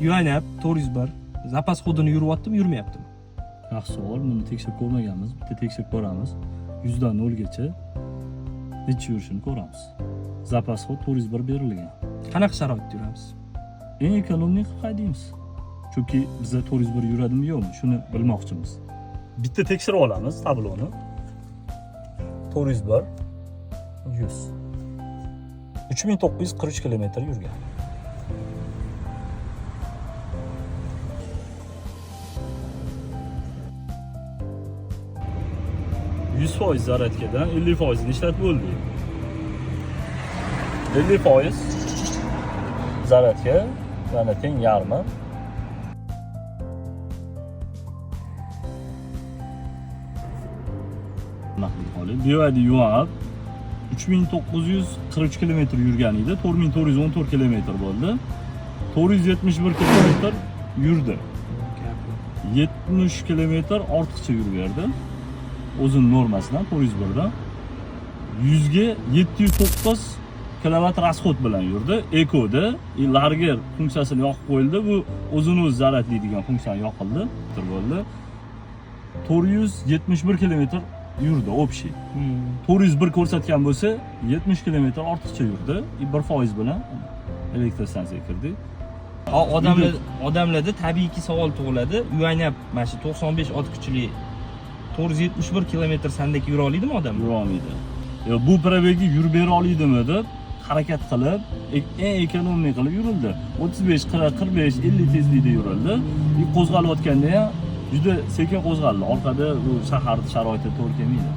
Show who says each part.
Speaker 1: yuvanib 401 zapas xodini yuryaptimi, yurmayaptimi?
Speaker 2: Yaxshi savol. Buni tekshirib ko'rmaganmiz. Bitta tekshirib ko'ramiz. 100 dan 0 gacha necha yurishini ko'ramiz. Zapas xod 401 berilgan.
Speaker 1: Qanaqa sharoitda yuramiz?
Speaker 2: Eng ekonomik haydaymiz. Chunki bizda 401 yuradimi yo'qmi, shuni bilmoqchimiz. Bitta tekshirib olamiz tabloni. 401 100 3943 kilometr yurgan. %100% zaryadkadan 50% ishlatib bo'ldik. 50% zaryadka yana teng yarmi. BYD yuvanib 3943 kilometr yurgan edi, 4414 kilometr bo'ldi. 471 kilometr yurdi. 70 kilometr ortiqcha yuraverdi. O'zining normasidan 401 dan 100 ga 709 kilovat расход bilan yurdi. Ekoda Larger funksiyasini yoqib qo'yildi. Bu o'zini o'zi zaryadlaydigan funksiyani yoqildi. Bo'ldi. 471 kilometr yurdi общий. 401 ko'rsatgan bo'lsa, 70 kilometr ortiqcha yurdi. 1% bilan elektrostansiyaga kirdi.
Speaker 1: Odamlarda tabiiyki savol tug'iladi. Yuvanib, mana shu 95 ot kuchli 471 kilometr sandek yura oladimi odam?
Speaker 2: Yura olmaydi. Bu probegi yurib bera oladimi deb harakat qilib, eng ekonomik qilib yurildi. 35, 40, 45, 50 tezlikda yurildi. Qo'zg'alayotganda ham juda sekin qo'zg'aldi. Orqada bu shahar sharoiti to'g'ri kelmaydi.